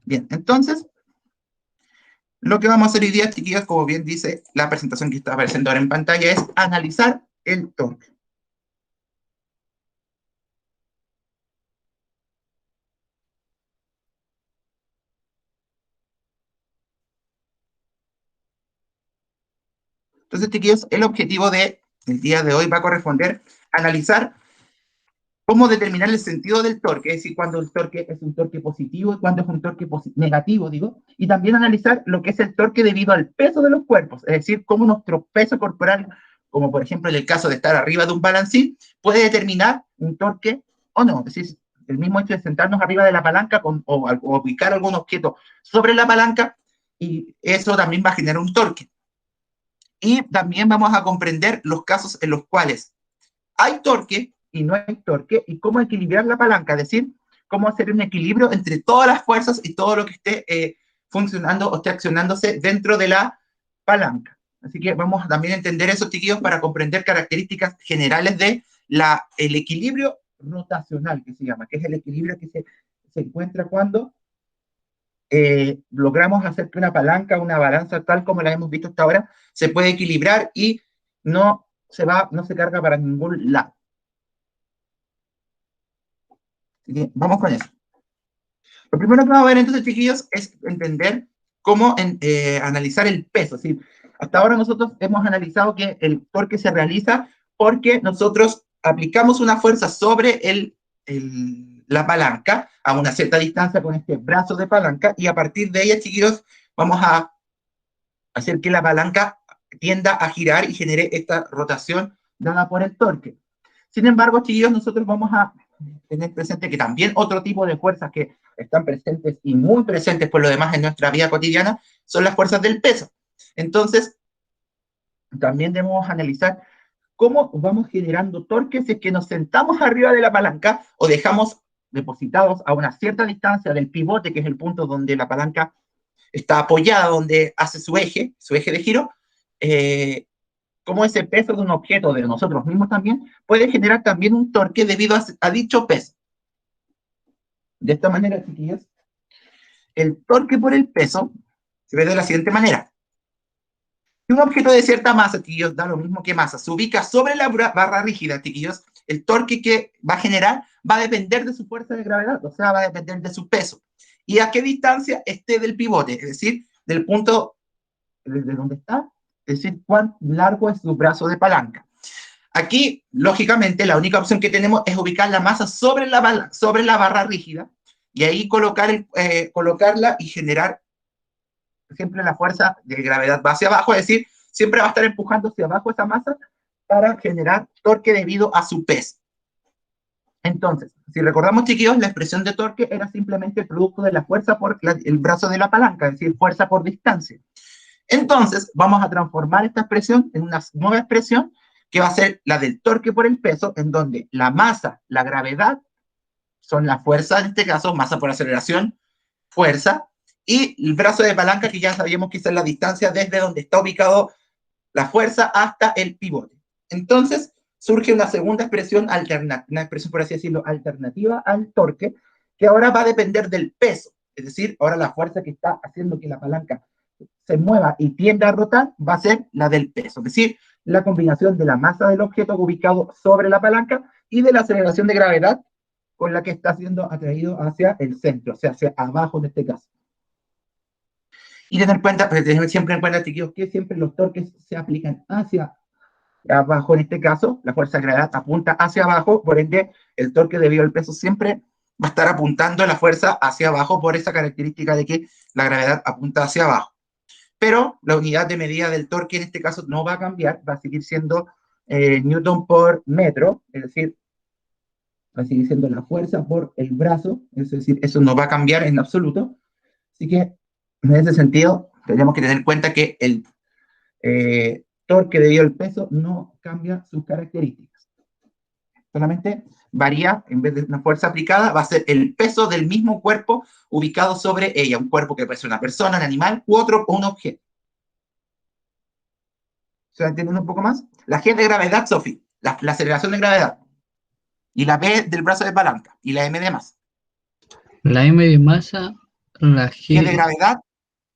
Bien, entonces, lo que vamos a hacer hoy día, chiquillos, como bien dice la presentación que está apareciendo ahora en pantalla, es analizar el torque. Entonces, chiquillos, el objetivo del día de hoy va a corresponder a analizar cómo determinar el sentido del torque, es decir, cuándo el torque es un torque positivo y cuándo es un torque negativo, digo, y también analizar lo que es el torque debido al peso de los cuerpos, es decir, cómo nuestro peso corporal, como por ejemplo en el caso de estar arriba de un balancín, puede determinar un torque o no, es decir, el mismo hecho de sentarnos arriba de la palanca o ubicar algún objeto sobre la palanca, y eso también va a generar un torque. Y también vamos a comprender los casos en los cuales hay torque y no hay torque, y cómo equilibrar la palanca, es decir, cómo hacer un equilibrio entre todas las fuerzas y todo lo que esté funcionando o esté accionándose dentro de la palanca. Así que vamos a también entender eso, chiquillos, para comprender características generales de el equilibrio rotacional, que se llama, que es el equilibrio que se encuentra cuando logramos hacer que una palanca, una balanza, tal como la hemos visto hasta ahora, se puede equilibrar y no se carga para ningún lado. Vamos con eso. Lo primero que vamos a ver entonces, chiquillos, es entender cómo analizar el peso. Es decir, hasta ahora nosotros hemos analizado que el torque se realiza porque nosotros aplicamos una fuerza sobre la palanca a una cierta distancia con este brazo de palanca, y a partir de ella, chiquillos, vamos a hacer que la palanca tienda a girar y genere esta rotación dada por el torque. Sin embargo, chiquillos, nosotros vamos a tener presente que también otro tipo de fuerzas que están presentes y muy presentes por lo demás en nuestra vida cotidiana son las fuerzas del peso. Entonces, también debemos analizar cómo vamos generando torque si es que nos sentamos arriba de la palanca o dejamos depositados a una cierta distancia del pivote, que es el punto donde la palanca está apoyada, donde hace su eje de giro, cómo ese peso de un objeto de nosotros mismos también puede generar también un torque debido a dicho peso. De esta manera, chiquillos, el torque por el peso se ve de la siguiente manera. Si un objeto de cierta masa, chiquillos, da lo mismo que masa, se ubica sobre la barra rígida, chiquillos, el torque que va a generar va a depender de su fuerza de gravedad, o sea, va a depender de su peso. Y a qué distancia esté del pivote, es decir, del punto desde donde está, es decir, cuán largo es su brazo de palanca. Aquí, lógicamente, la única opción que tenemos es ubicar la masa sobre la barra rígida y ahí colocarla y generar siempre la fuerza de gravedad va hacia abajo, es decir, siempre va a estar empujando hacia abajo esa masa para generar torque debido a su peso. Entonces, si recordamos, chiquillos, la expresión de torque era simplemente el producto de la fuerza por el brazo de la palanca, es decir, fuerza por distancia. Entonces, vamos a transformar esta expresión en una nueva expresión que va a ser la del torque por el peso, en donde la masa, la gravedad, son la fuerza, en este caso, masa por aceleración, fuerza, y el brazo de palanca, que ya sabíamos que es la distancia desde donde está ubicado la fuerza hasta el pivote. Entonces, surge una segunda expresión una expresión, por así decirlo, alternativa al torque, que ahora va a depender del peso. Es decir, ahora la fuerza que está haciendo que la palanca se mueva y tienda a rotar va a ser la del peso. Es decir, la combinación de la masa del objeto ubicado sobre la palanca y de la aceleración de gravedad con la que está siendo atraído hacia el centro, o sea, hacia abajo en este caso. Y tener siempre en cuenta, chiquillos, que siempre los torques se aplican hacia abajo. En este caso, la fuerza de gravedad apunta hacia abajo, por ende, el torque debido al peso siempre va a estar apuntando la fuerza hacia abajo por esa característica de que la gravedad apunta hacia abajo. Pero la unidad de medida del torque en este caso no va a cambiar, va a seguir siendo Newton por metro, es decir, va a seguir siendo la fuerza por el brazo, es decir, eso no va a cambiar en absoluto. Así que, en ese sentido, tenemos que tener en cuenta que el torque debido al peso no cambia sus características. Solamente varía, en vez de una fuerza aplicada, va a ser el peso del mismo cuerpo ubicado sobre ella, un cuerpo que puede ser una persona, un animal u otro o un objeto. ¿Se va entendiendo un poco más? La G de gravedad, Sophie, la aceleración de gravedad. Y la B del brazo de palanca. Y la M de masa. La M de masa La G de G. gravedad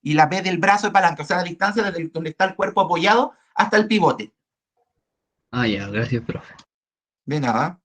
y la B del brazo de palanca, o sea, la distancia desde donde está el cuerpo apoyado hasta el pivote. Ah, ya, gracias, profe. De nada.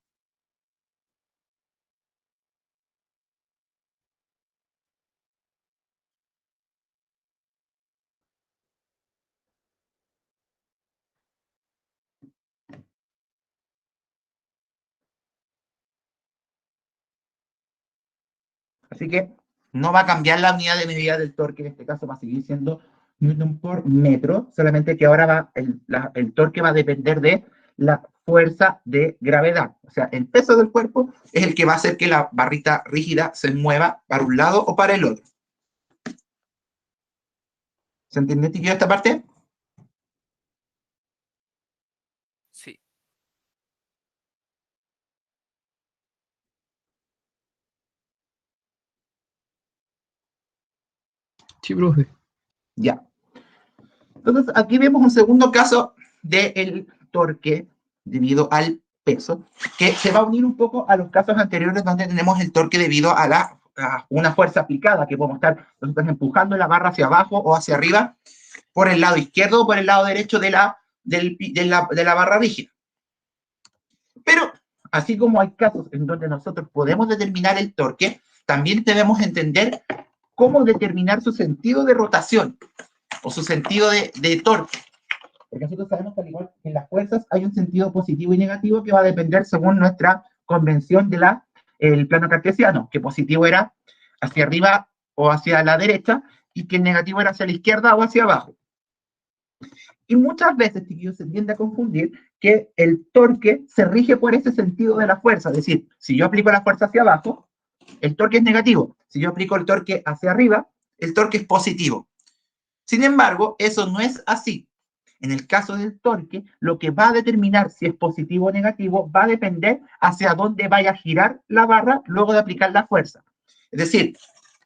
Así que no va a cambiar la unidad de medida del torque, en este caso va a seguir siendo Newton por metro, solamente que ahora el torque va a depender de la fuerza de gravedad. O sea, el peso del cuerpo es el que va a hacer que la barrita rígida se mueva para un lado o para el otro. ¿Se entiende, chiquillo, esta parte? Sí. Sí, profe. Ya. Entonces, aquí vemos un segundo caso del torque debido al peso, que se va a unir un poco a los casos anteriores donde tenemos el torque debido a una fuerza aplicada, que podemos estar nosotros empujando la barra hacia abajo o hacia arriba por el lado izquierdo o por el lado derecho de la barra rígida. Pero, así como hay casos en donde nosotros podemos determinar el torque, también debemos entender cómo determinar su sentido de rotación o su sentido de torque. Porque nosotros sabemos que al igual que en las fuerzas hay un sentido positivo y negativo que va a depender según nuestra convención del plano cartesiano, que positivo era hacia arriba o hacia la derecha y que el negativo era hacia la izquierda o hacia abajo. Y muchas veces, chiquillos, se tiende a confundir que el torque se rige por ese sentido de la fuerza. Es decir, si yo aplico la fuerza hacia abajo, el torque es negativo. Si yo aplico el torque hacia arriba, el torque es positivo. Sin embargo, eso no es así. En el caso del torque, lo que va a determinar si es positivo o negativo va a depender hacia dónde vaya a girar la barra luego de aplicar la fuerza. Es decir,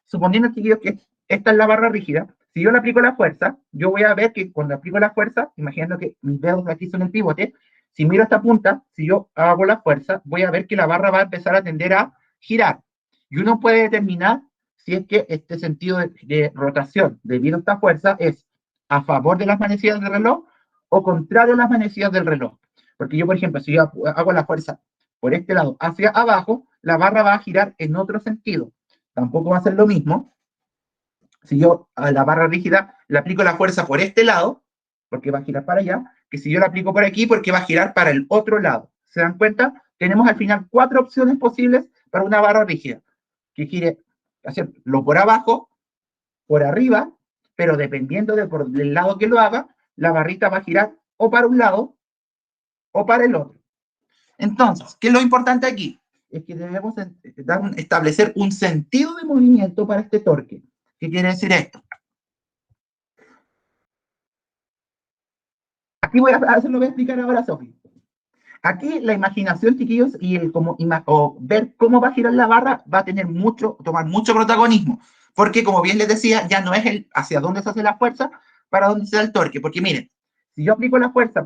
suponiendo, chiquillos, que esta es la barra rígida, si yo le aplico la fuerza, yo voy a ver que cuando aplico la fuerza, imaginando que mis dedos de aquí son el pivote, si miro esta punta, si yo hago la fuerza, voy a ver que la barra va a empezar a tender a girar. Y uno puede determinar si es que este sentido de rotación debido a esta fuerza es a favor de las manecillas del reloj o contrario a las manecillas del reloj. Porque yo, por ejemplo, si yo hago la fuerza por este lado hacia abajo, la barra va a girar en otro sentido. Tampoco va a ser lo mismo si yo a la barra rígida le aplico la fuerza por este lado, porque va a girar para allá, que si yo la aplico por aquí, porque va a girar para el otro lado. ¿Se dan cuenta? Tenemos al final 4 opciones posibles para una barra rígida, que gire hacerlo por abajo, por arriba, pero dependiendo del lado que lo haga, la barrita va a girar o para un lado o para el otro. Entonces, ¿qué es lo importante aquí? Es que debemos establecer un sentido de movimiento para este torque. ¿Qué quiere decir esto? Aquí eso lo voy a explicar ahora, Sofi. Aquí la imaginación, chiquillos, y ver cómo va a girar la barra va a tomar mucho protagonismo. Porque, como bien les decía, ya no es hacia dónde se hace la fuerza, para dónde se da el torque. Porque miren, si yo aplico la fuerza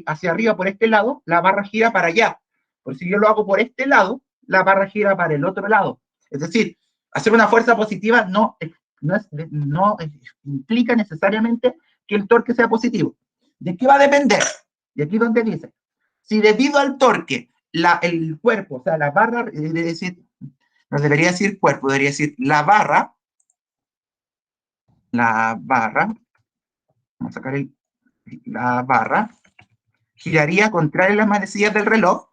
hacia arriba por este lado, la barra gira para allá. Por si yo lo hago por este lado, la barra gira para el otro lado. Es decir, hacer una fuerza positiva no implica necesariamente que el torque sea positivo. ¿De qué va a depender? Y aquí donde dice, si debido al torque, el cuerpo, o sea, la barra, no debería decir cuerpo, debería decir vamos a sacar la barra, giraría contrario a las manecillas del reloj,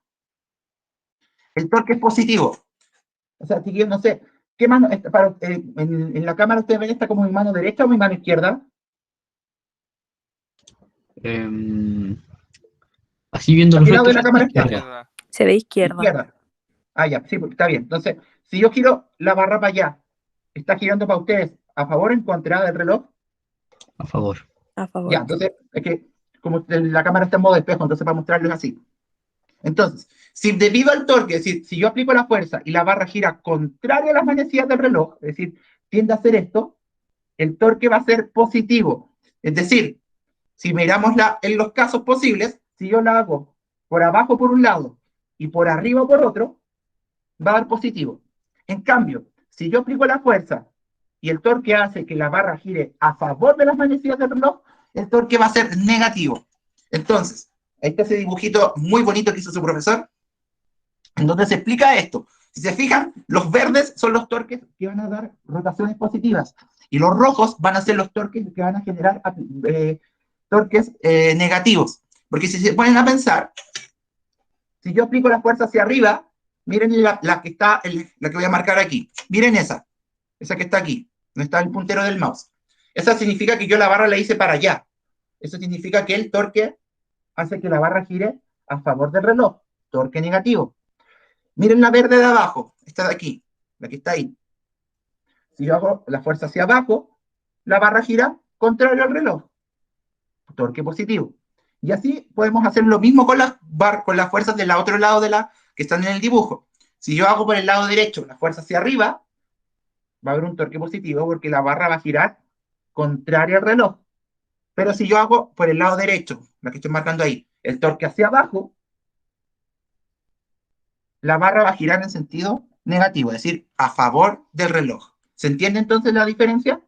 el torque es positivo. O sea, chiquillos, no sé, ¿qué mano, en la cámara ustedes ven esta como mi mano derecha o mi mano izquierda? Así viendo ¿A los qué lado de rectos, la cámara está? Izquierda. Se ve izquierda. Izquierda. Ah, ya, sí, está bien. Entonces, si yo giro la barra para allá, ¿está girando para ustedes a favor o en contra del reloj? a favor. A favor. Ya, entonces, es que como la cámara está en modo espejo, entonces para mostrarles así. Entonces, si debido al torque, es decir, si yo aplico la fuerza y la barra gira contraria a las manecillas del reloj, es decir, tiende a hacer esto, el torque va a ser positivo. Es decir, si miramos en los casos posibles, si yo la hago por abajo por un lado y por arriba por otro, va a dar positivo. En cambio, si yo aplico la fuerza y el torque hace que la barra gire a favor de las manecillas del reloj, el torque va a ser negativo. Entonces, ahí está ese dibujito muy bonito que hizo su profesor, en donde se explica esto. Si se fijan, los verdes son los torques que van a dar rotaciones positivas, y los rojos van a ser los torques que van a generar torques negativos. Porque si se ponen a pensar, si yo aplico la fuerza hacia arriba, miren la que está, la que voy a marcar aquí. Miren esa que está aquí, donde está el puntero del mouse. Esa significa que yo la barra la hice para allá. Eso significa que el torque hace que la barra gire a favor del reloj. Torque negativo. Miren la verde de abajo, esta de aquí, la que está ahí. Si yo hago la fuerza hacia abajo, la barra gira contrario al reloj. Torque positivo. Y así podemos hacer lo mismo con las fuerzas del otro lado que están en el dibujo. Si yo hago por el lado derecho la fuerza hacia arriba, va a haber un torque positivo porque la barra va a girar contraria al reloj. Pero si yo hago por el lado derecho, la que estoy marcando ahí, el torque hacia abajo, la barra va a girar en sentido negativo, es decir, a favor del reloj. ¿Se entiende entonces la diferencia?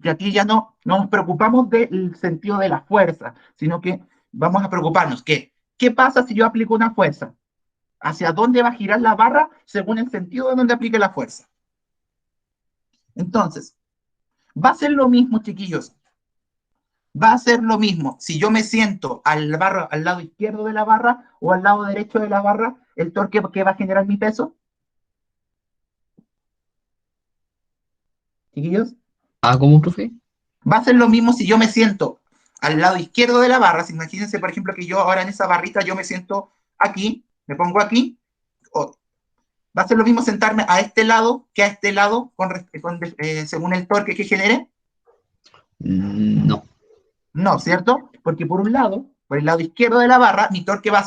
Que aquí ya no nos preocupamos del sentido de la fuerza, sino que vamos a preocuparnos que, ¿qué pasa si yo aplico una fuerza? ¿Hacia dónde va a girar la barra según el sentido de donde aplique la fuerza? Entonces, va a ser lo mismo, chiquillos. Va a ser lo mismo si yo me siento al lado izquierdo de la barra o al lado derecho de la barra, el torque que va a generar mi peso. Chiquillos, ¿Cómo, profe? va a ser lo mismo si yo me siento al lado izquierdo de la barra. Si imagínense, por ejemplo, que yo ahora en esa barrita yo me siento aquí, me pongo aquí. Va a ser lo mismo sentarme a este lado que a este lado según el torque que genere. No. No, ¿cierto? Porque por un lado, por el lado izquierdo de la barra, mi torque va a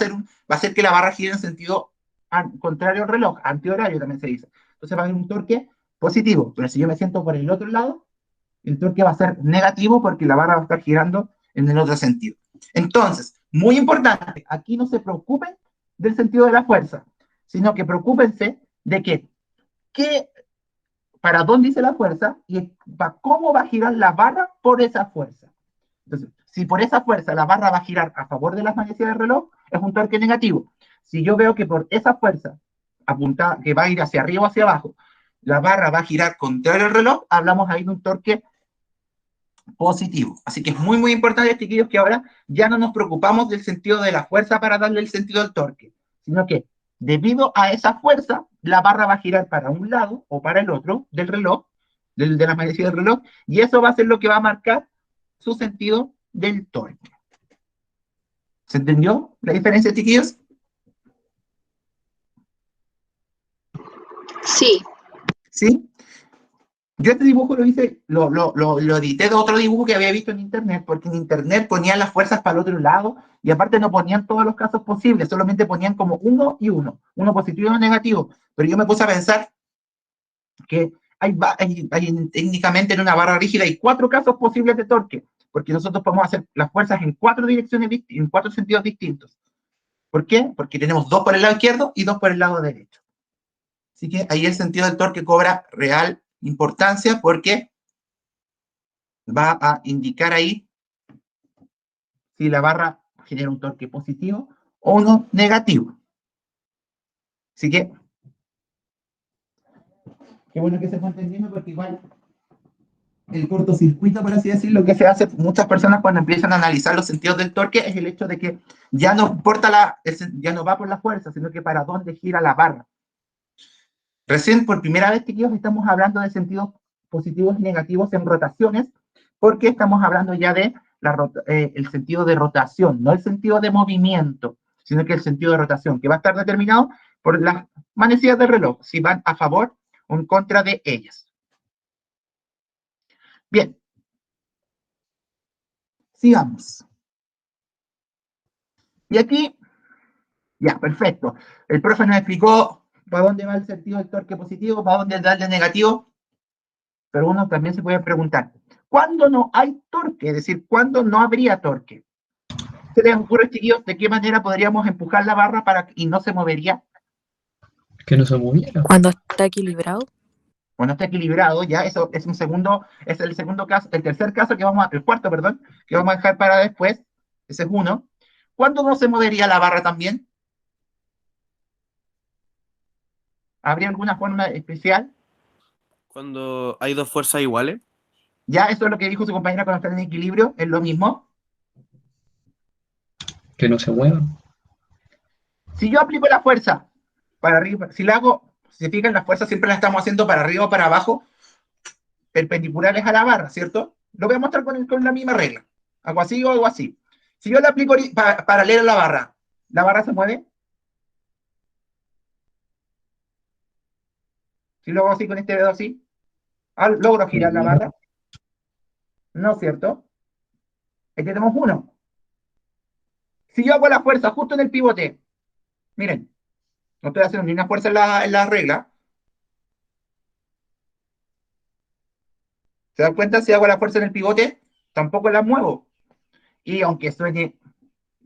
hacer que la barra gire en sentido contrario al reloj, antihorario también se dice. Entonces va a haber un torque positivo, pero si yo me siento por el otro lado, el torque va a ser negativo porque la barra va a estar girando en el otro sentido. Entonces, muy importante, aquí no se preocupen del sentido de la fuerza, sino que preocúpense de para dónde dice la fuerza y cómo va a girar la barra por esa fuerza. Entonces, si por esa fuerza la barra va a girar a favor de las manecillas del reloj, es un torque negativo. Si yo veo que por esa fuerza apuntada, que va a ir hacia arriba o hacia abajo, la barra va a girar contrario al reloj, hablamos ahí de un torque positivo. Así que es muy, muy importante, chiquillos, que ahora ya no nos preocupamos del sentido de la fuerza para darle el sentido al torque, sino que debido a esa fuerza, la barra va a girar para un lado o para el otro del reloj, de la manecilla del reloj, y eso va a ser lo que va a marcar su sentido del torque. ¿Se entendió la diferencia, chiquillos? Sí. ¿Sí? Yo este dibujo lo hice, lo edité de otro dibujo que había visto en internet, porque en internet ponían las fuerzas para el otro lado, y aparte no ponían todos los casos posibles, solamente ponían como uno y uno positivo y uno negativo. Pero yo me puse a pensar que técnicamente en una barra rígida hay 4 casos posibles de torque, porque nosotros podemos hacer las fuerzas en 4 direcciones, en 4 sentidos distintos. ¿Por qué? Porque tenemos 2 por el lado izquierdo y 2 por el lado derecho. Así que ahí el sentido del torque cobra real importancia porque va a indicar ahí si la barra genera un torque positivo o uno negativo. Así que, qué bueno que se fue entendiendo porque igual el cortocircuito, por así decirlo, que se hace muchas personas cuando empiezan a analizar los sentidos del torque es el hecho de que ya no importa ya no va por la fuerza, sino que para dónde gira la barra. Recién, por primera vez, chiquillos, estamos hablando de sentidos positivos y negativos en rotaciones, porque estamos hablando ya de el sentido de rotación, no el sentido de movimiento, sino que el sentido de rotación, que va a estar determinado por las manecillas del reloj, si van a favor o en contra de ellas. Bien. Sigamos. Y aquí, ya, perfecto. El profe nos explicó para dónde va el sentido del torque positivo, para dónde el negativo, pero uno también se puede preguntar, ¿cuándo no hay torque? Es decir, ¿cuándo no habría torque? ¿Se les ocurre, chiquillos, de qué manera podríamos empujar la barra y no se movería? Que no se moviera. Cuando está equilibrado. cuando está equilibrado, ya eso es un segundo, es el segundo caso, el tercer caso que vamos a, el cuarto, perdón, que vamos a dejar para después, ese es uno. ¿Cuándo no se movería la barra también? ¿Habría alguna forma especial? Cuando hay dos fuerzas iguales. Ya, eso es lo que dijo su compañera cuando están en equilibrio, es lo mismo. Que no se mueva. Si yo aplico la fuerza para arriba, si la hago, si se fijan, las fuerzas siempre las estamos haciendo para arriba o para abajo, perpendiculares a la barra, ¿cierto? Lo voy a mostrar con la misma regla. Algo así o algo así. Si yo le aplico paralelo a la barra se mueve. Si lo hago así con este dedo así, logro girar la barra. No, ¿cierto? Aquí tenemos uno. Si yo hago la fuerza justo en el pivote, miren, no estoy haciendo ni una fuerza en la regla. ¿Se dan cuenta? Si hago la fuerza en el pivote, tampoco la muevo. Y aunque suene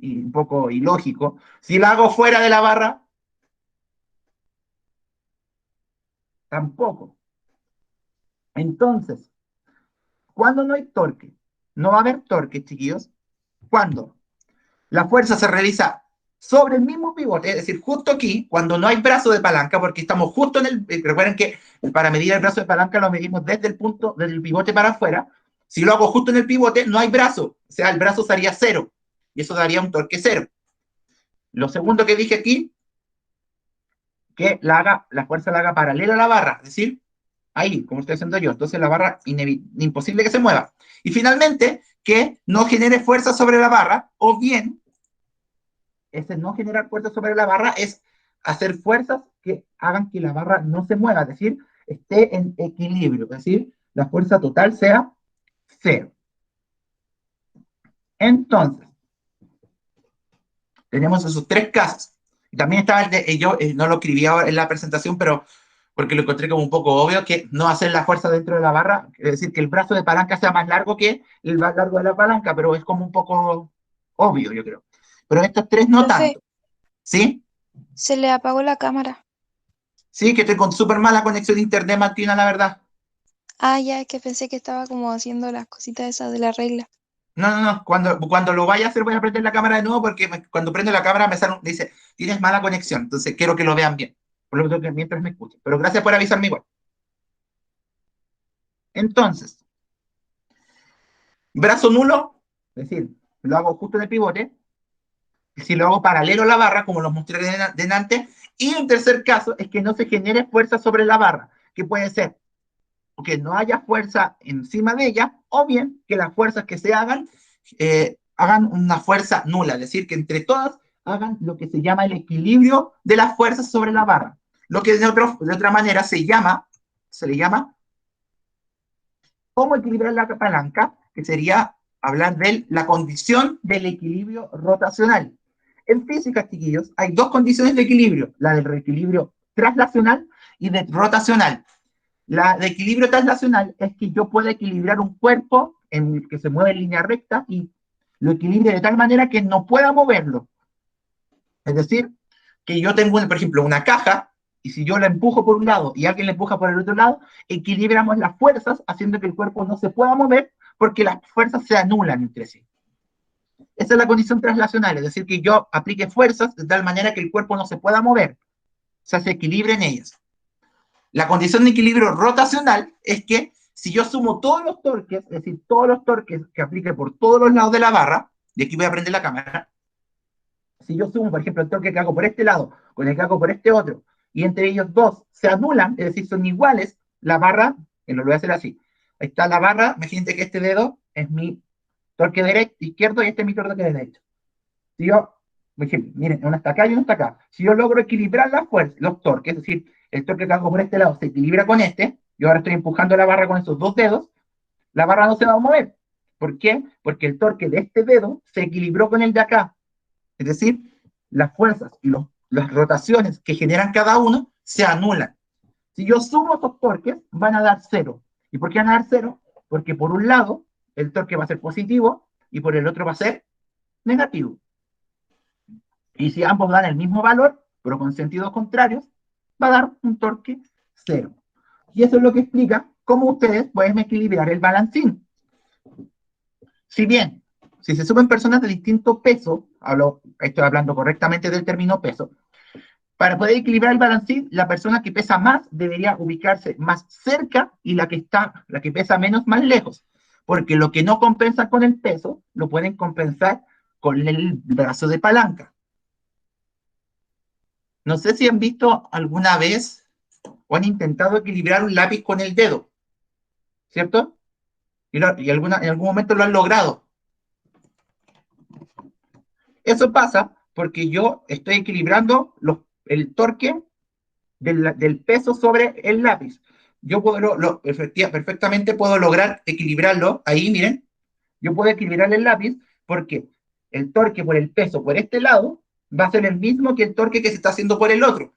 un poco ilógico, si la hago fuera de la barra, tampoco. Entonces, ¿cuándo no hay torque? No va a haber torque, chiquillos. ¿Cuándo? La fuerza se realiza sobre el mismo pivote, es decir, justo aquí, cuando no hay brazo de palanca, porque estamos justo en el... Recuerden que para medir el brazo de palanca lo medimos desde el punto, del pivote para afuera. Si lo hago justo en el pivote, no hay brazo. O sea, el brazo sería cero. Y eso daría un torque cero. Lo segundo que dije aquí, que la fuerza la haga paralela a la barra, es decir, ahí, como estoy haciendo yo. Entonces la barra, imposible que se mueva. Y finalmente, que no genere fuerza sobre la barra, o bien, ese no generar fuerza sobre la barra es hacer fuerzas que hagan que la barra no se mueva, es decir, esté en equilibrio, es decir, la fuerza total sea cero. Entonces, tenemos esos tres casos. Y también estaba el de, yo no lo escribí ahora en la presentación, pero porque lo encontré como un poco obvio, que no hacer la fuerza dentro de la barra, es decir, que el brazo de palanca sea más largo que el más largo de la palanca, pero es como un poco obvio, yo creo. Pero estos tres no Profe, tanto. ¿Sí? se le apagó la cámara. Sí, que estoy con súper mala conexión de internet, Martina, la verdad. Ah, ya, es que pensé que estaba como haciendo las cositas esas de la regla. No, no, no. Cuando lo vaya a hacer voy a prender la cámara de nuevo porque cuando prendo la cámara me dice, tienes mala conexión. Entonces quiero que lo vean bien. Por lo tanto, mientras me escuchen. Pero gracias por avisarme igual. Entonces, brazo nulo, es decir, lo hago justo en el pivote. Si lo hago paralelo a la barra, como los mostré delante. Y un tercer caso es que no se genere fuerza sobre la barra, que puede ser que no haya fuerza encima de ella, o bien que las fuerzas que se hagan una fuerza nula, es decir, que entre todas hagan lo que se llama el equilibrio de las fuerzas sobre la barra. Lo que de otra manera se le llama cómo equilibrar la palanca, que sería hablar de la condición del equilibrio rotacional. En física, chiquillos, hay dos condiciones de equilibrio, la del reequilibrio traslacional y de rotacional. La de equilibrio traslacional es que yo pueda equilibrar un cuerpo en el que se mueve en línea recta y lo equilibre de tal manera que no pueda moverlo. Es decir, que yo tengo, por ejemplo, una caja y si yo la empujo por un lado y alguien la empuja por el otro lado, equilibramos las fuerzas haciendo que el cuerpo no se pueda mover porque las fuerzas se anulan entre sí. Esa es la condición traslacional, es decir, que yo aplique fuerzas de tal manera que el cuerpo no se pueda mover, o sea, se equilibren ellas. La condición de equilibrio rotacional es que si yo sumo todos los torques, es decir, todos los torques que aplique por todos los lados de la barra, y aquí voy a prender la cámara, si yo sumo, por ejemplo, el torque que hago por este lado con el que hago por este otro, y entre ellos dos se anulan, es decir, son iguales, la barra, que no lo voy a hacer así, ahí está la barra, imagínate que este dedo es mi torque derecho, izquierdo y este es mi torque derecho. Si yo, por ejemplo, miren, uno está acá y uno está acá, si yo logro equilibrar las fuerzas, los torques, es decir, el torque que hago por este lado se equilibra con este, yo ahora estoy empujando la barra con esos dos dedos, la barra no se va a mover. ¿Por qué? Porque el torque de este dedo se equilibró con el de acá. Es decir, las fuerzas y las rotaciones que generan cada uno se anulan. Si yo sumo estos torques, van a dar cero. ¿Y por qué van a dar cero? Porque por un lado, el torque va a ser positivo y por el otro va a ser negativo. Y si ambos dan el mismo valor, pero con sentidos contrarios, va a dar un torque cero. Y eso es lo que explica cómo ustedes pueden equilibrar el balancín. Si bien, si se suben personas de distinto peso, estoy hablando correctamente del término peso, para poder equilibrar el balancín, la persona que pesa más debería ubicarse más cerca y la que pesa menos más lejos. Porque lo que no compensa con el peso, lo pueden compensar con el brazo de palanca. No sé si han visto alguna vez o han intentado equilibrar un lápiz con el dedo, ¿cierto? Y en algún momento lo han logrado. Eso pasa porque yo estoy equilibrando el torque del peso sobre el lápiz. Yo puedo, perfectamente puedo lograr equilibrarlo. Ahí, miren, yo puedo equilibrar el lápiz porque el torque por el peso por este lado va a ser el mismo que el torque que se está haciendo por el otro.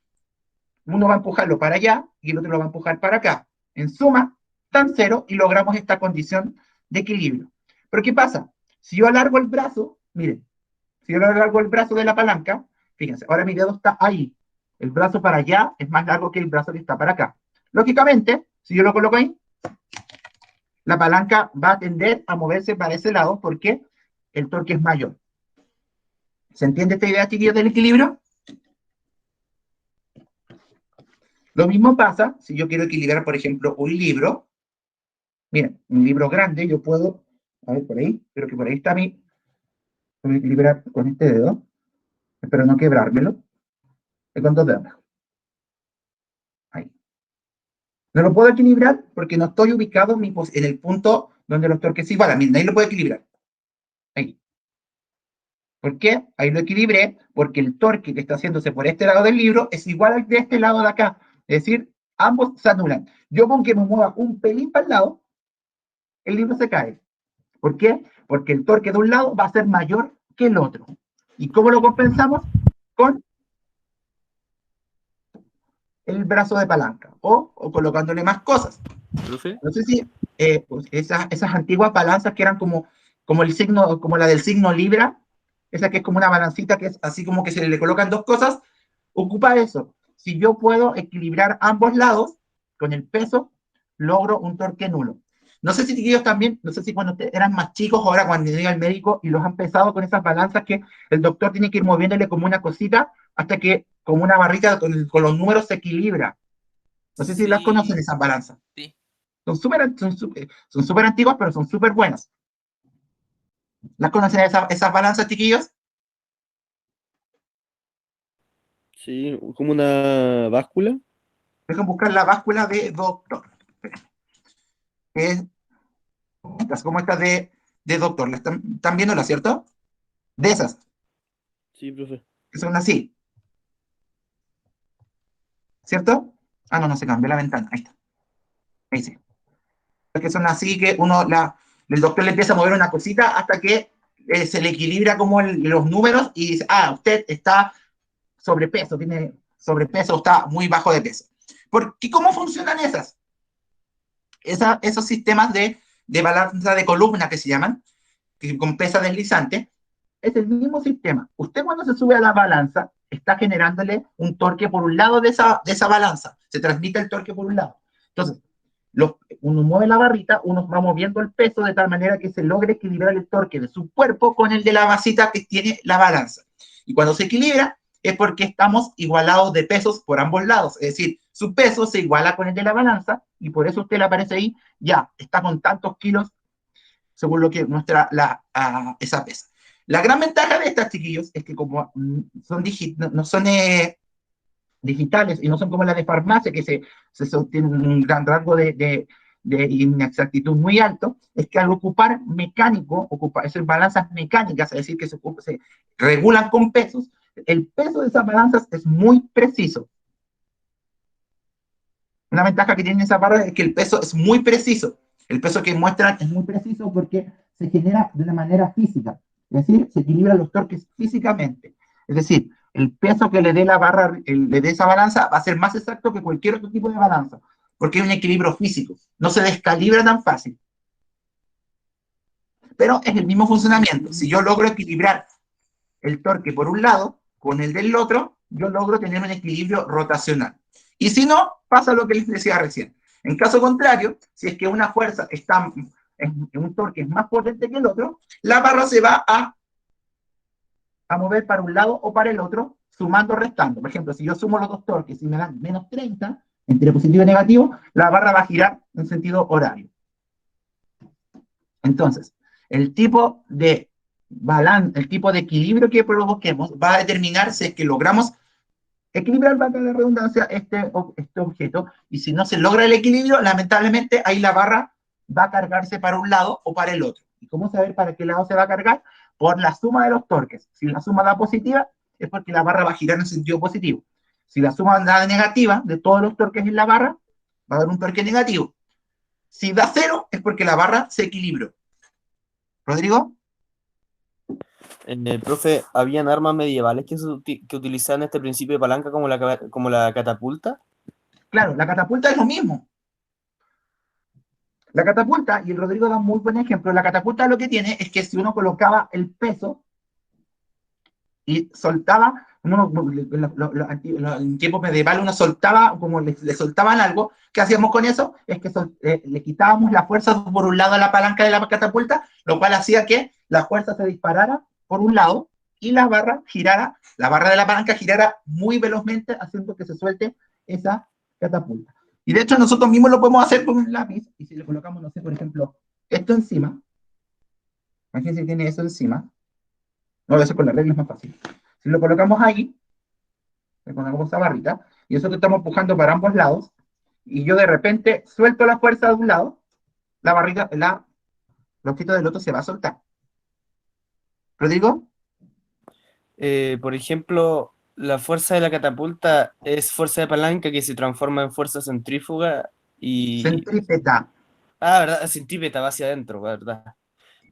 Uno va a empujarlo para allá y el otro lo va a empujar para acá. En suma, dan cero y logramos esta condición de equilibrio. Pero ¿qué pasa? Si yo alargo el brazo, miren, si yo alargo el brazo de la palanca, fíjense, ahora mi dedo está ahí. El brazo para allá es más largo que el brazo que está para acá. Lógicamente, si yo lo coloco ahí, la palanca va a tender a moverse para ese lado porque el torque es mayor. ¿Se entiende esta idea, chiquillos, del equilibrio? Lo mismo pasa si yo quiero equilibrar, por ejemplo, un libro. Miren, un libro grande, yo puedo, a ver, por ahí, creo que por ahí está mi, voy a equilibrar con este dedo, espero no quebrármelo, y con dos dedos. Ahí. No lo puedo equilibrar porque no estoy ubicado en el punto donde los torques se igualan. Miren, ahí lo puedo equilibrar. Ahí. ¿Por qué? Ahí lo equilibré porque el torque que está haciéndose por este lado del libro es igual al de este lado de acá. Es decir, ambos se anulan. Yo con que me mueva un pelín para el lado, el libro se cae. ¿Por qué? Porque el torque de un lado va a ser mayor que el otro. ¿Y cómo lo compensamos? Con el brazo de palanca o colocándole más cosas. ¿Profe? No sé si pues esas antiguas balanzas que eran como el signo, como la del signo Libra, esa que es como una balancita que es así como que se le colocan dos cosas, ocupa eso. Si yo puedo equilibrar ambos lados con el peso, logro un torque nulo. No sé si ellos también, no sé si cuando ustedes eran más chicos, ahora cuando llega el médico y los han pesado con esas balanzas que el doctor tiene que ir moviéndole como una cosita hasta que como una barrita con los números se equilibra. No sé si las conocen esas balanzas. Sí. Son súper antiguas, pero son súper buenas. ¿Las conocen esas balanzas, chiquillos? Sí, como una báscula. Dejen buscar la báscula de doctor. Es como esta de doctor. ¿Están viéndola, cierto? De esas, Sí, profe. que son así. ¿Cierto? Ah, no, no se cambió la ventana. Ahí está. Ahí sí. Que son así que el doctor le empieza a mover una cosita hasta que se le equilibra como los números y dice, usted está sobrepeso, tiene sobrepeso, está muy bajo de peso. ¿Cómo funcionan esas? Esos sistemas de balanza de columna que se llaman, que con pesa deslizante, es el mismo sistema. Usted cuando se sube a la balanza, está generándole un torque por un lado de esa balanza. Se transmite el torque por un lado. Entonces, uno mueve la barrita, uno va moviendo el peso de tal manera que se logre equilibrar el torque de su cuerpo con el de la basita que tiene la balanza. Y cuando se equilibra, es porque estamos igualados de pesos por ambos lados. Es decir, su peso se iguala con el de la balanza y por eso usted le aparece ahí, ya, está con tantos kilos según lo que muestra esa pesa. La gran ventaja de estas, chiquillos, es que como no son digitales y no son como las de farmacia, que se tienen un gran rango de inexactitud muy alto, es que al ocupar mecánico, esas balanzas mecánicas, es decir, que se regulan con pesos, el peso de esas balanzas es muy preciso. Una ventaja que tienen esas barras es que el peso es muy preciso. El peso que muestran es muy preciso porque se genera de una manera física. Es decir, se equilibran los torques físicamente. Es decir, el peso que le dé la barra, le dé esa balanza, va a ser más exacto que cualquier otro tipo de balanza, porque hay un equilibrio físico. No se descalibra tan fácil. Pero es el mismo funcionamiento. Si yo logro equilibrar el torque por un lado con el del otro, yo logro tener un equilibrio rotacional. Y si no, pasa lo que les decía recién. En caso contrario, si es que una fuerza está en un torque es más potente que el otro, la barra se va a mover para un lado o para el otro, sumando o restando. Por ejemplo, si yo sumo los dos torques y me dan menos 30, entre positivo y negativo, la barra va a girar en sentido horario. Entonces, el tipo de balance, el tipo de equilibrio que provoquemos va a determinar si es que logramos equilibrar, valga la redundancia, este objeto, y si no se logra el equilibrio, lamentablemente ahí la barra va a cargarse para un lado o para el otro. ¿Y cómo saber para qué lado se va a cargar? Por la suma de los torques. Si la suma da positiva, es porque la barra va a girar en sentido positivo. Si la suma da negativa de todos los torques en la barra, va a dar un torque negativo. Si da cero, es porque la barra se equilibró. ¿Rodrigo? Profe, ¿habían armas medievales que utilizaban este principio de palanca como la catapulta? Claro, la catapulta es lo mismo. La catapulta, y el Rodrigo da un muy buen ejemplo, la catapulta lo que tiene es que si uno colocaba el peso y soltaba, en tiempos medievales uno soltaba, como le soltaban algo, ¿qué hacíamos con eso? Es que le quitábamos la fuerza por un lado a la palanca de la catapulta, lo cual hacía que la fuerza se disparara por un lado y la barra de la palanca girara muy velozmente, haciendo que se suelte esa catapulta. Y de hecho nosotros mismos lo podemos hacer con un lápiz, y si le colocamos, no sé, por ejemplo, esto encima, imagínense si tiene eso encima, no lo voy a hacer con la regla, es más fácil. Si lo colocamos ahí, le ponemos esa barrita, y nosotros estamos empujando para ambos lados, y yo de repente suelto la fuerza de un lado, la barriga, el objeto del otro se va a soltar. ¿Rodrigo? Por ejemplo, la fuerza de la catapulta es fuerza de palanca que se transforma en fuerza centrífuga y... Centrípeta. Ah, ¿verdad? Centrípeta va hacia adentro, ¿verdad?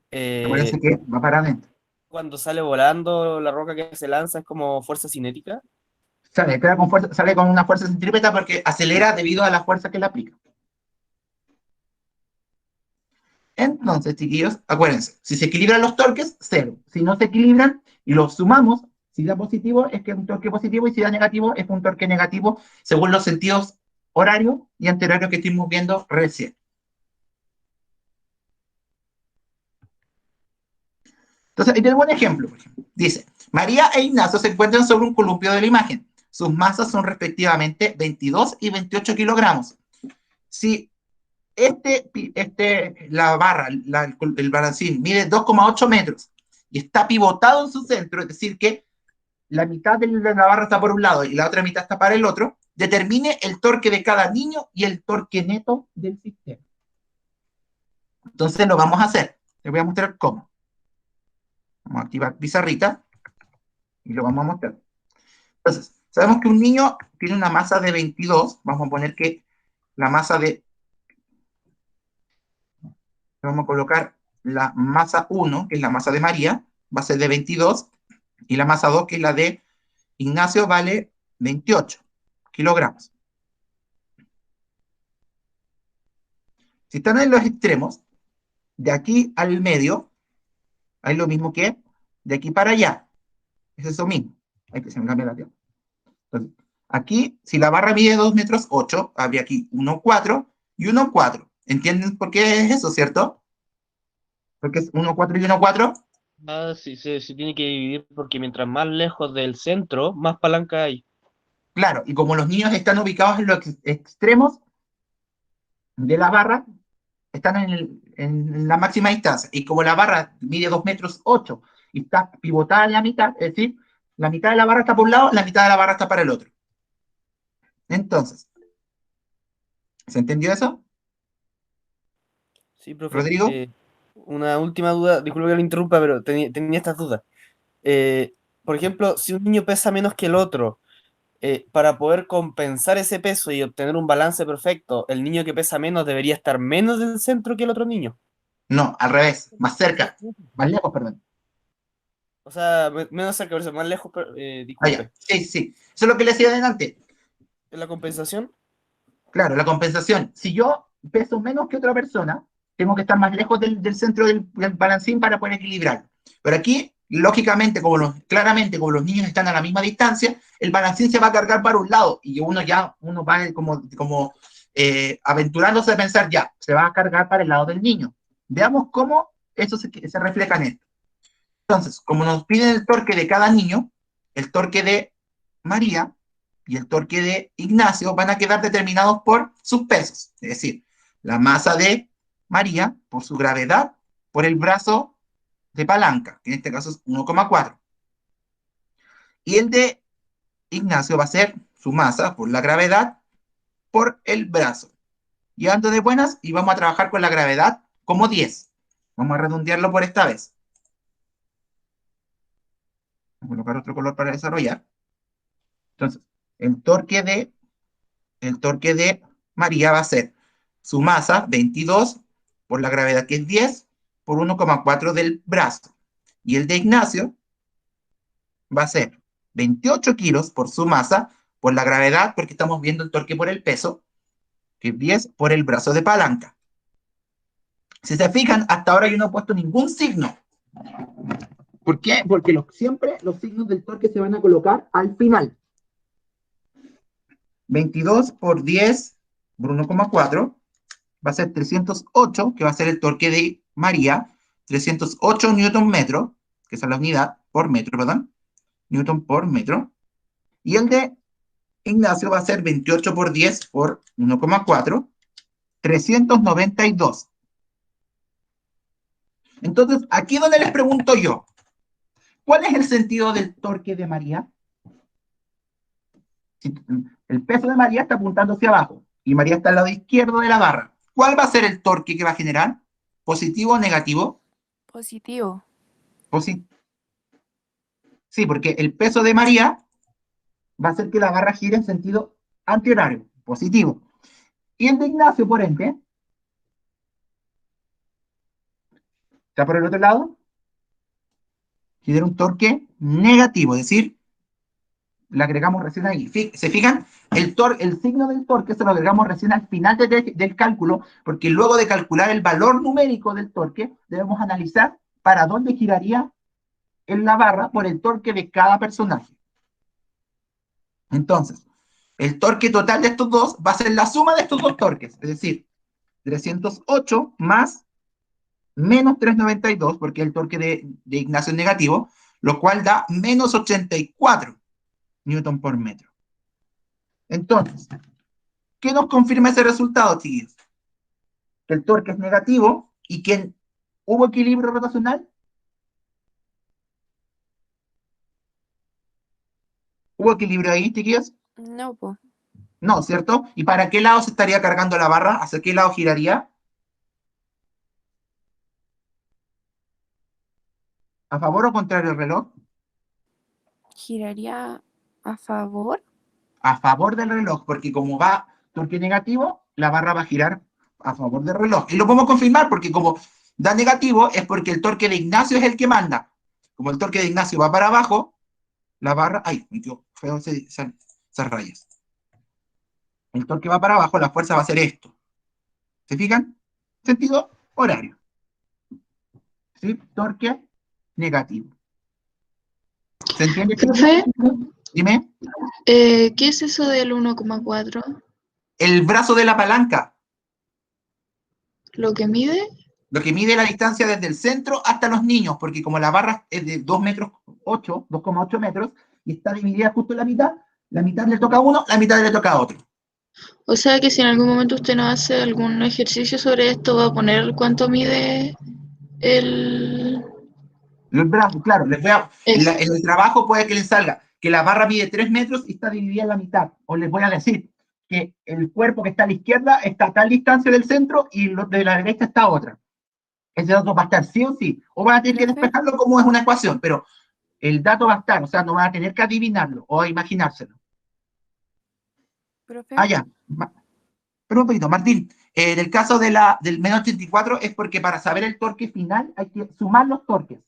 Acuérdense que va para adentro. Cuando sale volando la roca que se lanza es como fuerza cinética. Sale con una fuerza centrípeta porque acelera debido a la fuerza que le aplica. Entonces, chiquillos, acuérdense, si se equilibran los torques, cero. Si no se equilibran y los sumamos, si da positivo es que es un torque positivo y si da negativo es un torque negativo según los sentidos horario y anteriores que estuvimos viendo recién. Entonces, ahí tenemos un ejemplo, por ejemplo. Dice, María e Ignacio se encuentran sobre un columpio de la imagen. Sus masas son respectivamente 22 y 28 kilogramos. Si la barra, el balancín, mide 2,8 metros y está pivotado en su centro, es decir, que la mitad de la barra está por un lado y la otra mitad está para el otro, determine el torque de cada niño y el torque neto del sistema. Entonces lo vamos a hacer. Les voy a mostrar cómo. Vamos a activar pizarrita y lo vamos a mostrar. Entonces, sabemos que un niño tiene una masa de 22. Vamos a poner que la masa de... Vamos a colocar la masa 1, que es la masa de María, va a ser de 22, y la masa 2, que es la de Ignacio, vale 28 kilogramos. Si están en los extremos, de aquí al medio, hay lo mismo que de aquí para allá. Es eso mismo. Hay que se me cambia la tierra. Entonces, aquí, si la barra mide 2 metros 8, habría aquí 1,4 y 1,4. ¿Entienden por qué es eso, cierto? Porque es 1,4 y 1,4. Ah, sí, se tiene que dividir porque mientras más lejos del centro, más palanca hay. Claro, y como los niños están ubicados en los extremos de la barra, están en la máxima distancia. Y como la barra mide 2 metros 8 y está pivotada en la mitad, es decir, la mitad de la barra está por un lado, la mitad de la barra está para el otro. Entonces, ¿se entendió eso? Sí, profe. ¿Rodrigo? Una última duda, disculpe que lo interrumpa, pero tenía estas dudas. Por ejemplo, si un niño pesa menos que el otro, para poder compensar ese peso y obtener un balance perfecto, el niño que pesa menos debería estar menos del centro que el otro niño. No, al revés, más cerca, más lejos, perdón. O sea, menos cerca, pero más lejos, disculpe. Sí, sí. Eso es lo que le decía adelante. ¿Es la compensación? Claro, la compensación. Si yo peso menos que otra persona, tengo que estar más lejos del centro del balancín para poder equilibrar. Pero aquí, lógicamente, claramente, como los niños están a la misma distancia, el balancín se va a cargar para un lado y uno va como aventurándose a pensar, ya, se va a cargar para el lado del niño. Veamos cómo eso se refleja en esto. Entonces, como nos piden el torque de cada niño, el torque de María y el torque de Ignacio van a quedar determinados por sus pesos. Es decir, la masa de María por su gravedad por el brazo de palanca, que en este caso es 1,4. Y el de Ignacio va a ser su masa por la gravedad por el brazo. Y ando de buenas y vamos a trabajar con la gravedad como 10. Vamos a redondearlo por esta vez. Voy a colocar otro color para desarrollar. Entonces, el torque de María va a ser su masa, 22, por la gravedad que es 10, por 1,4 del brazo. Y el de Ignacio va a ser 28 kilos por su masa, por la gravedad, porque estamos viendo el torque por el peso, que es 10 por el brazo de palanca. Si se fijan, hasta ahora yo no he puesto ningún signo. ¿Por qué? Porque siempre los signos del torque se van a colocar al final. 22 por 10 por 1,4 va a ser 308, que va a ser el torque de María, 308 newton metro, que es la unidad por metro, perdón, newton por metro. Y el de Ignacio va a ser 28 por 10 por 1,4, 392. Entonces, aquí es donde les pregunto yo, ¿cuál es el sentido del torque de María? Si el peso de María está apuntando hacia abajo y María está al lado izquierdo de la barra. ¿Cuál va a ser el torque que va a generar? ¿Positivo o negativo? Positivo. Sí, porque el peso de María va a hacer que la barra gire en sentido antihorario, positivo. Y el de Ignacio, por ende, está por el otro lado, genera un torque negativo, es decir, le agregamos recién ahí. ¿Se fijan? El signo del torque se lo agregamos recién al final del cálculo, porque luego de calcular el valor numérico del torque, debemos analizar para dónde giraría en la barra por el torque de cada personaje. Entonces, el torque total de estos dos va a ser la suma de estos dos torques, es decir, 308 más menos 392, porque el torque de Ignacio es negativo, lo cual da menos 84 newton por metro. Entonces, ¿qué nos confirma ese resultado, chiquillos? Que el torque es negativo y que hubo equilibrio rotacional. ¿Hubo equilibrio ahí, chiquillos? No, po. No, ¿cierto? ¿Y para qué lado se estaría cargando la barra? ¿Hacia qué lado giraría? ¿A favor o contrario el reloj? Giraría a favor. A favor del reloj, porque como va torque negativo, la barra va a girar a favor del reloj. Y lo podemos confirmar, porque como da negativo, es porque el torque de Ignacio es el que manda. Como el torque de Ignacio va para abajo, la barra... ¡Ay! Me quedó feo esas rayas. El torque va para abajo, la fuerza va a ser esto. ¿Se fijan? Sentido horario. ¿Sí? Torque negativo. ¿Se entiende? Profe, Dime. ¿qué es eso del 1,4? El brazo de la palanca, ¿Lo que mide? lo que mide la distancia desde el centro hasta los niños, porque como la barra es de 2 metros 8, 2,8 metros, y está dividida justo en la mitad le toca a uno, la mitad le toca a otro. O sea que si en algún momento usted no hace algún ejercicio sobre esto, va a poner cuánto mide el... El brazo, claro, Eso. en el trabajo puede que les salga que la barra mide 3 metros y está dividida en la mitad. O les voy a decir que el cuerpo que está a la izquierda está a tal distancia del centro y lo de la derecha está a otra. Ese dato va a estar sí o sí. O van a tener que despejarlo como es una ecuación, pero el dato va a estar, o sea, no van a tener que adivinarlo o imaginárselo. Profe. Ah, ya. Pero un poquito, Martín. En el caso del menos 84 es porque para saber el torque final hay que sumar los torques.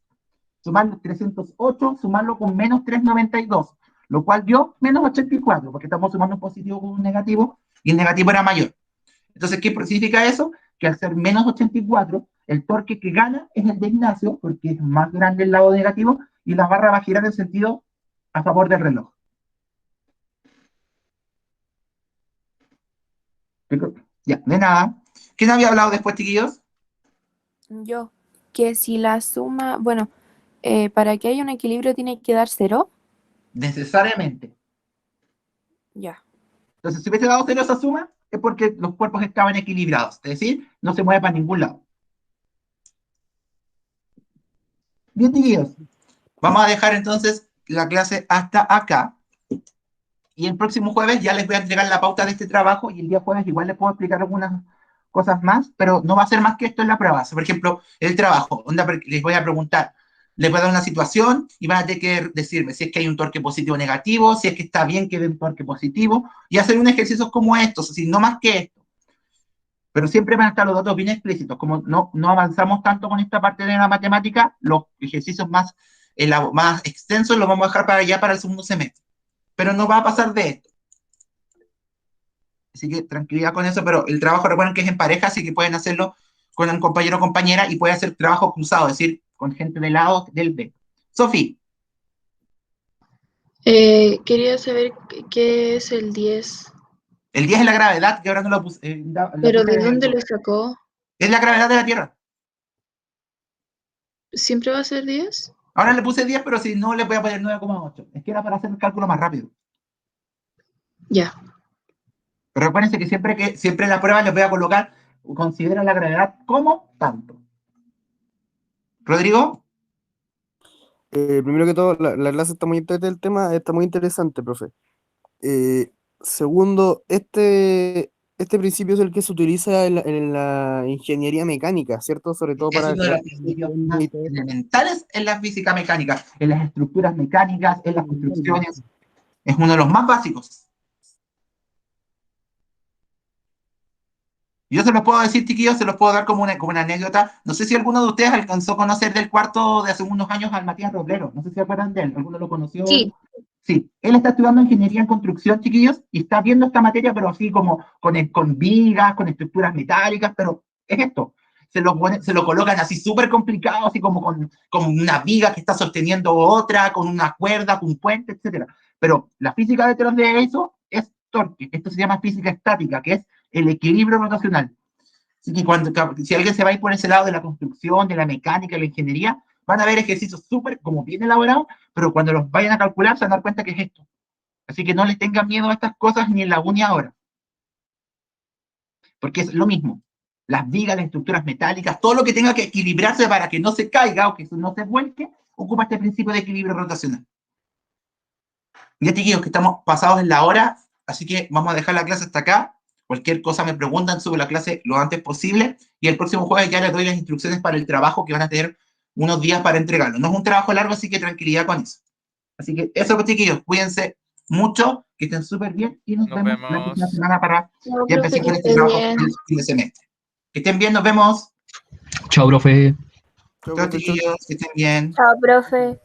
Sumar los 308, sumarlo con menos 392, lo cual dio menos 84, porque estamos sumando un positivo con un negativo, y el negativo era mayor. Entonces, ¿qué significa eso? Que al ser menos 84, el torque que gana es el de Ignacio, porque es más grande el lado negativo, y la barra va a girar en sentido a favor del reloj. Ya, de nada. ¿Quién había hablado después, chiquillos? Yo, que si la suma, bueno, para que haya un equilibrio tiene que dar 0. Necesariamente. Ya. Entonces, si hubiese dado 0 esa suma, es porque los cuerpos estaban equilibrados, es decir, no se mueve para ningún lado. Bien, chiquillos, vamos a dejar entonces la clase hasta acá. Y el próximo jueves ya les voy a entregar la pauta de este trabajo y el día jueves igual les puedo explicar algunas cosas más, pero no va a ser más que esto en la prueba. Por ejemplo, el trabajo, les voy a preguntar, les voy a dar una situación y van a tener que decirme si es que hay un torque positivo o negativo, si es que está bien que dé un torque positivo, y hacer un ejercicio como estos, así, no más que esto. Pero siempre van a estar los datos bien explícitos. Como no avanzamos tanto con esta parte de la matemática, los ejercicios más extensos los vamos a dejar para allá para el segundo semestre. Pero no va a pasar de esto. Así que tranquilidad con eso, pero el trabajo recuerden que es en pareja, así que pueden hacerlo con un compañero o compañera y puede hacer trabajo cruzado, es decir, con gente del lado del B. Sofi, Quería saber qué es el 10. el 10 es la gravedad, que ahora no lo puse. ¿Pero de dónde lo sacó? Es la gravedad de la Tierra. ¿Siempre va a ser 10? Ahora le puse 10, pero si no le voy a poner 9,8. Es que era para hacer el cálculo más rápido. Ya. Pero recuérdense que siempre en la prueba les voy a colocar, considera la gravedad como tanto. Rodrigo, Primero que todo, la clase está muy el tema está muy interesante, profe. Segundo, este principio es el que se utiliza en la ingeniería mecánica, ¿cierto? Sobre todo es para uno de los principios más elementales en la física mecánica, en las estructuras mecánicas, en las construcciones. Es uno de los más básicos. Yo se los puedo decir, chiquillos, se los puedo dar como una anécdota. No sé si alguno de ustedes alcanzó a conocer del cuarto de hace unos años al Matías Roblero. No sé si se acuerdan de él. ¿Alguno lo conoció? Sí. Sí, él está estudiando ingeniería en construcción, chiquillos, y está viendo esta materia, pero así como con vigas, con estructuras metálicas, pero es esto. Se lo colocan así súper complicado, así como con una viga que está sosteniendo otra, con una cuerda, con un puente, etc. Pero la física detrás de eso es torque. Esto se llama física estática, que es el equilibrio rotacional. Así que si alguien se va a ir por ese lado de la construcción, de la mecánica, de la ingeniería, van a ver ejercicios súper, como bien elaborados, pero cuando los vayan a calcular se van a dar cuenta que es esto. Así que no les tengan miedo a estas cosas ni en la uni ahora. Porque es lo mismo. Las vigas, las estructuras metálicas, todo lo que tenga que equilibrarse para que no se caiga o que no se vuelque, ocupa este principio de equilibrio rotacional. Ya, chiquillos, que estamos pasados en la hora, así que vamos a dejar la clase hasta acá. Cualquier cosa me preguntan sobre la clase lo antes posible y el próximo jueves ya les doy las instrucciones para el trabajo que van a tener unos días para entregarlo. No es un trabajo largo, así que tranquilidad con eso. Así que eso, pues, chiquillos, cuídense mucho, que estén súper bien y nos vemos la próxima semana para No, ya profe, empezar que con este esté trabajo bien. del fin de semestre. Que estén bien, nos vemos. Chao, profe. Chau, Chao, profe, chau. chiquillos, que estén bien. Chao, profe.